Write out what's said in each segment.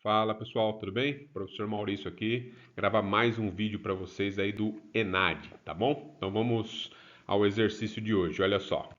Fala pessoal, tudo bem? Professor Maurício aqui, gravar mais um vídeo para vocês aí do ENAD, tá bom? Então vamos ao exercício de hoje, olha só.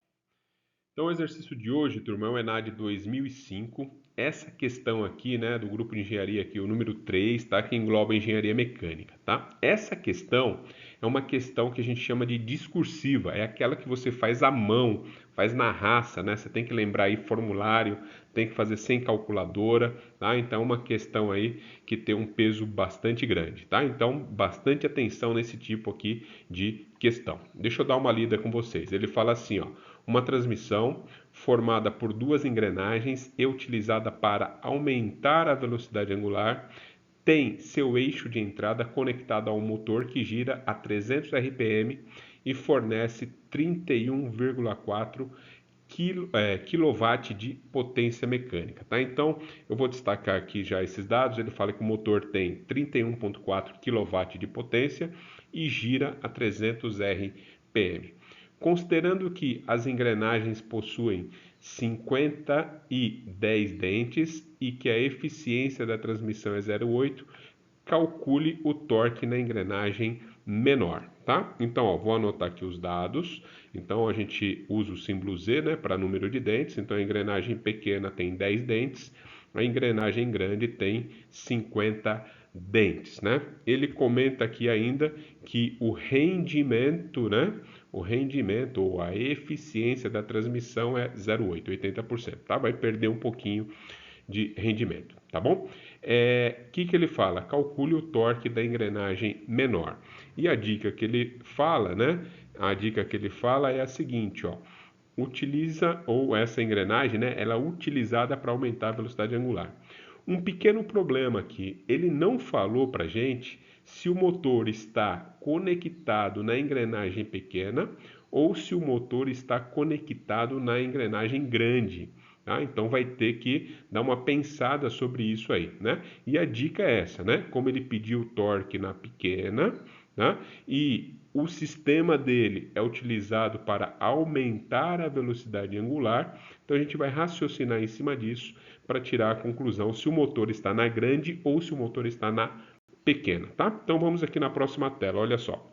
Então o exercício de hoje, turma, é o ENAD 2005. Essa questão aqui, né, do grupo de engenharia aqui, o número 3, tá? Que engloba a engenharia mecânica, tá? Essa questão é uma questão que a gente chama de discursiva, é aquela que você faz à mão, faz na raça, né? Você tem que lembrar aí formulário, tem que fazer sem calculadora, tá? Então é uma questão aí que tem um peso bastante grande, tá? Então, bastante atenção nesse tipo aqui de questão. Deixa eu dar uma lida com vocês. Ele fala assim, ó: uma transmissão formada por duas engrenagens e utilizada para aumentar a velocidade angular tem seu eixo de entrada conectado a um motor que gira a 300 RPM e fornece 31,4 kW de potência mecânica, tá? Então, eu vou destacar aqui já esses dados. Ele fala que o motor tem 31,4 kW de potência e gira a 300 RPM. Considerando que as engrenagens possuem 50 e 10 dentes e que a eficiência da transmissão é 0,8, calcule o torque na engrenagem menor, tá? Então, ó, vou anotar aqui os dados. Então, a gente usa o símbolo Z, né, para número de dentes. Então, a engrenagem pequena tem 10 dentes, a engrenagem grande tem 50 dentes, né? Ele comenta aqui ainda que o rendimento, né, o rendimento ou a eficiência da transmissão é 0,8, 80%, tá? Vai perder um pouquinho de rendimento, tá bom? Que ele fala? Calcule o torque da engrenagem menor. E a dica que ele fala, né? A dica que ele fala é a seguinte, ó: utiliza, ou essa engrenagem, né? Ela é utilizada para aumentar a velocidade angular. Um pequeno problema aqui, ele não falou para gente se o motor está conectado na engrenagem pequena ou se o motor está conectado na engrenagem grande. Tá? Então vai ter que dar uma pensada sobre isso aí, né? E a dica é essa, né? Como ele pediu o torque na pequena, né? E o sistema dele é utilizado para aumentar a velocidade angular, então a gente vai raciocinar em cima disso para tirar a conclusão se o motor está na grande ou se o motor está na pequena, tá? Então vamos aqui na próxima tela, olha só.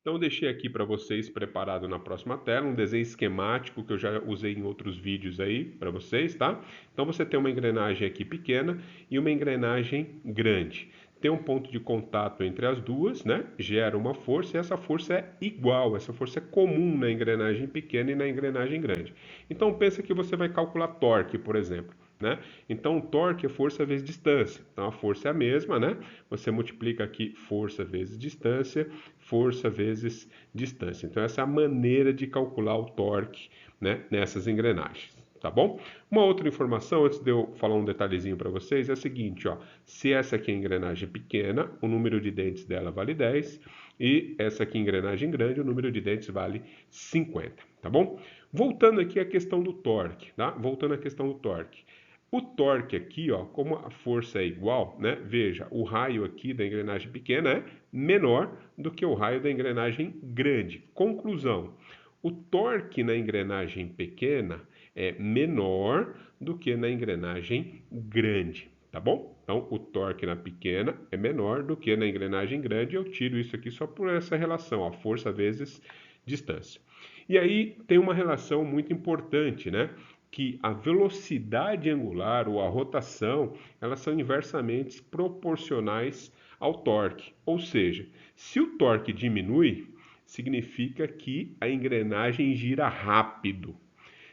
Então, eu deixei aqui para vocês preparado na próxima tela um desenho esquemático que eu já usei em outros vídeos aí para vocês, tá? Então, você tem uma engrenagem aqui pequena e uma engrenagem grande. Tem um ponto de contato entre as duas, né? Gera uma força e essa força é igual, essa força é comum na engrenagem pequena e na engrenagem grande. Então, pensa que você vai calcular torque, por exemplo. Né? Então, torque é força vezes distância. Então, a força é a mesma, né? Você multiplica aqui força vezes distância, força vezes distância. Então, essa é a maneira de calcular o torque, né, nessas engrenagens. Tá bom? Uma outra informação, antes de eu falar um detalhezinho para vocês, é a seguinte, ó: se essa aqui é a engrenagem pequena, o número de dentes dela vale 10, e essa aqui é a engrenagem grande, o número de dentes vale 50, tá bom? Voltando aqui à questão do torque, tá? Voltando à questão do torque. O torque aqui, ó, como a força é igual, né? Veja, o raio aqui da engrenagem pequena é menor do que o raio da engrenagem grande. Conclusão: o torque na engrenagem pequena é menor do que na engrenagem grande, tá bom? Então, o torque na pequena é menor do que na engrenagem grande. Eu tiro isso aqui só por essa relação, ó, força vezes distância. E aí tem uma relação muito importante, né? Que a velocidade angular ou a rotação, elas são inversamente proporcionais ao torque. Ou seja, se o torque diminui, significa que a engrenagem gira rápido.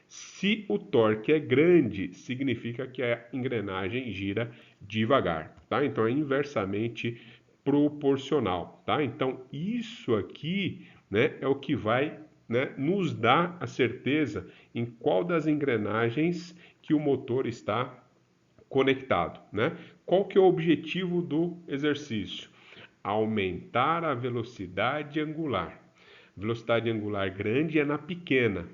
Se o torque é grande, significa que a engrenagem gira devagar, tá? Então é inversamente proporcional, tá? Então isso aqui, né, é o que vai, né, nos dar a certeza em qual das engrenagens que o motor está conectado, né? Qual que é o objetivo do exercício? Aumentar a velocidade angular. Velocidade angular grande é na pequena.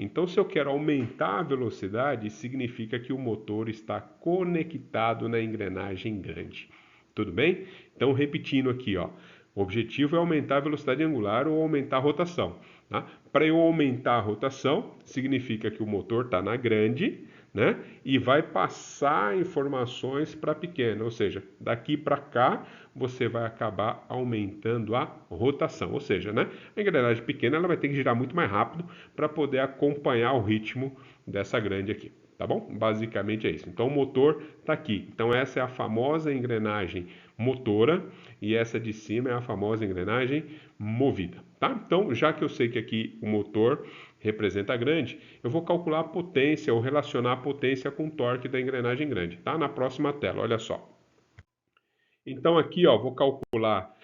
Então, se eu quero aumentar a velocidade, significa que o motor está conectado na engrenagem grande. Tudo bem? Então, repetindo aqui, ó, o objetivo é aumentar a velocidade angular ou aumentar a rotação. Tá? Para eu aumentar a rotação, significa que o motor está na grande, né? E vai passar informações para a pequena, ou seja, daqui para cá você vai acabar aumentando a rotação, ou seja, né? A engrenagem pequena ela vai ter que girar muito mais rápido para poder acompanhar o ritmo dessa grande aqui. Tá bom? Basicamente é isso. Então o motor está aqui. Então essa é a famosa engrenagem motora e essa de cima é a famosa engrenagem movida, tá? Então já que eu sei que aqui o motor representa grande, eu vou calcular a potência ou relacionar a potência com o torque da engrenagem grande, tá? Na próxima tela, olha só. Então aqui, ó, vou calcular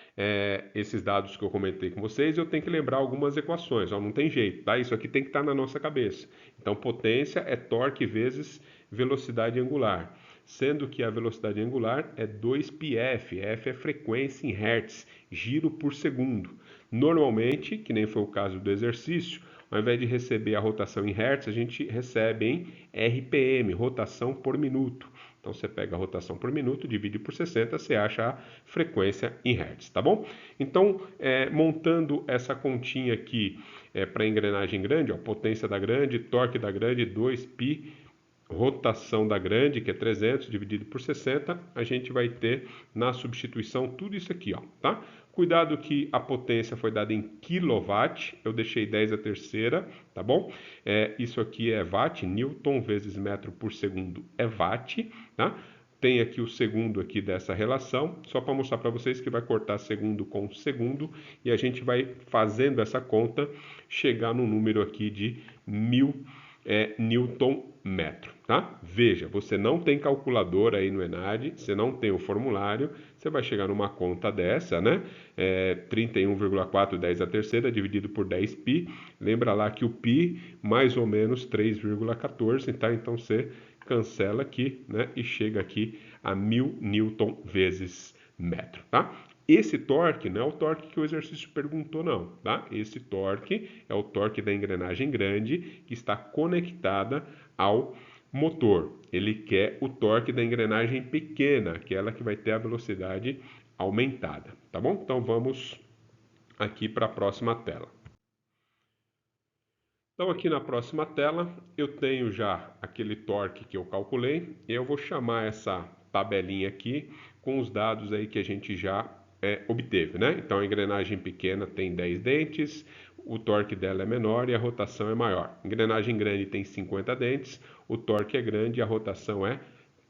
esses dados que eu comentei com vocês, eu tenho que lembrar algumas equações, ó, não tem jeito, tá? Isso aqui tem que estar na nossa cabeça. Então potência é torque vezes velocidade angular, sendo que a velocidade angular é 2πf, f é frequência em hertz, giro por segundo. Normalmente, que nem foi o caso do exercício, ao invés de receber a rotação em hertz, a gente recebe em RPM, rotação por minuto. Então você pega a rotação por minuto, divide por 60, você acha a frequência em hertz, tá bom? Então, montando essa continha aqui para engrenagem grande, ó, potência da grande, torque da grande, 2π, rotação da grande, que é 300, dividido por 60, a gente vai ter na substituição tudo isso aqui, ó, tá? Cuidado que a potência foi dada em quilowatt, eu deixei 10 a terceira, tá bom? Isso aqui é watt, newton vezes metro por segundo é watt, tá? Tem aqui o segundo aqui dessa relação, só para mostrar para vocês que vai cortar segundo com segundo e a gente vai fazendo essa conta, chegar no número aqui de 1000 Newton metro, tá? Veja, você não tem calculadora aí no ENAD, você não tem o formulário, você vai chegar numa conta dessa, né? 31,4 10 a terceira dividido por 10π. Lembra lá que o π mais ou menos 3,14, tá? Então você cancela aqui, né? E chega aqui a 1000 Newton vezes metro, tá? Esse torque não é o torque que o exercício perguntou, não, tá? Esse torque é o torque da engrenagem grande que está conectada ao motor. Ele quer o torque da engrenagem pequena, aquela que vai ter a velocidade aumentada, tá bom? Então vamos aqui para a próxima tela. Então aqui na próxima tela eu tenho já aquele torque que eu calculei e eu vou chamar essa tabelinha aqui com os dados aí que a gente já obteve, né? Então a engrenagem pequena tem 10 dentes, o torque dela é menor e a rotação é maior. A engrenagem grande tem 50 dentes, o torque é grande e a rotação é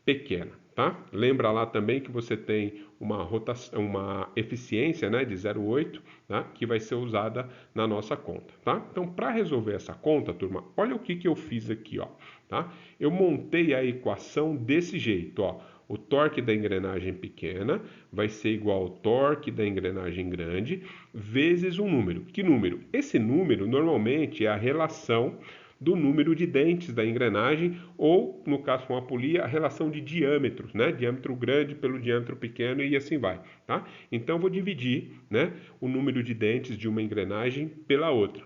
pequena, tá? Lembra lá também que você tem uma rotação, uma eficiência, né, de 0,8, tá? Que vai ser usada na nossa conta, tá? Então, para resolver essa conta, turma, olha o que eu fiz aqui, ó, tá? Eu montei a equação desse jeito, ó. O torque da engrenagem pequena vai ser igual ao torque da engrenagem grande vezes um número. Que número? Esse número normalmente é a relação do número de dentes da engrenagem ou, no caso com a polia, a relação de diâmetros, né? Diâmetro grande pelo diâmetro pequeno e assim vai, tá? Então, eu vou dividir, né, o número de dentes de uma engrenagem pela outra.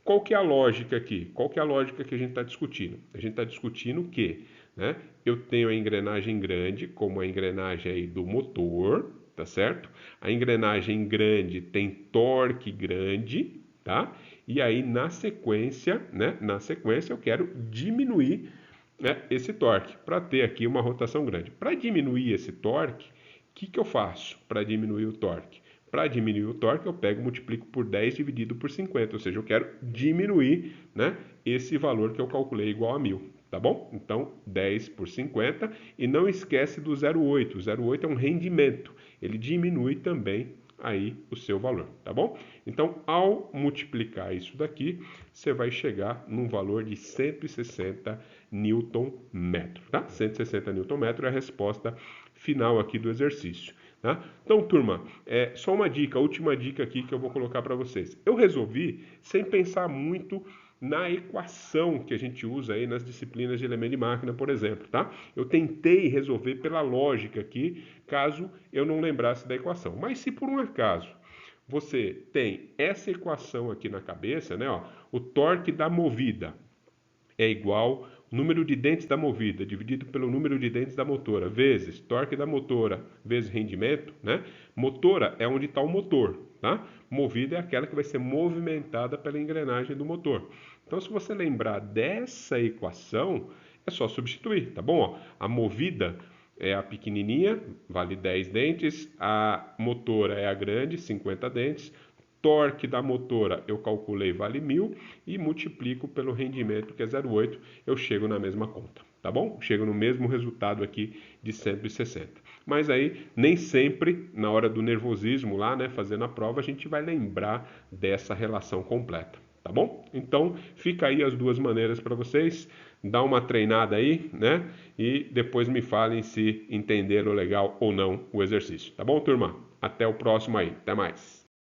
Qual que é a lógica aqui? Qual que é a lógica que a gente está discutindo? A gente está discutindo que, né, eu tenho a engrenagem grande como a engrenagem aí do motor, tá certo? A engrenagem grande tem torque grande, tá? E aí na sequência, né, eu quero diminuir, né, esse torque para ter aqui uma rotação grande. Para diminuir esse torque, o que eu faço para diminuir o torque? Para diminuir o torque, eu pego e multiplico por 10 dividido por 50, ou seja, eu quero diminuir, né, esse valor que eu calculei igual a 1000, tá bom? Então, 10 por 50 e não esquece do 0,8. O 0,8 é um rendimento, ele diminui também aí o seu valor, tá bom? Então, ao multiplicar isso daqui, você vai chegar num valor de 160 Newton metro, tá? 160 Newton metro é a resposta final aqui do exercício. Tá? Então, turma, só uma dica, última dica aqui que eu vou colocar para vocês. Eu resolvi sem pensar muito na equação que a gente usa aí nas disciplinas de elemento de máquina, por exemplo, tá? Eu tentei resolver pela lógica aqui, caso eu não lembrasse da equação. Mas se por um acaso você tem essa equação aqui na cabeça, né, ó, o torque da movida é igual número de dentes da movida dividido pelo número de dentes da motora, vezes torque da motora, vezes rendimento, né? Motora é onde está o motor, tá? Movida é aquela que vai ser movimentada pela engrenagem do motor. Então, se você lembrar dessa equação, é só substituir, tá bom? Ó, a movida é a pequenininha, vale 10 dentes, a motora é a grande, 50 dentes, torque da motora eu calculei vale 1.000 e multiplico pelo rendimento que é 0,8, eu chego na mesma conta, tá bom? Chego no mesmo resultado aqui de 160. Mas aí nem sempre na hora do nervosismo lá, né, fazendo a prova, a gente vai lembrar dessa relação completa, tá bom? Então fica aí as duas maneiras para vocês, dá uma treinada aí, né? E depois me falem se entenderam legal ou não o exercício, tá bom, turma? Até o próximo aí, até mais.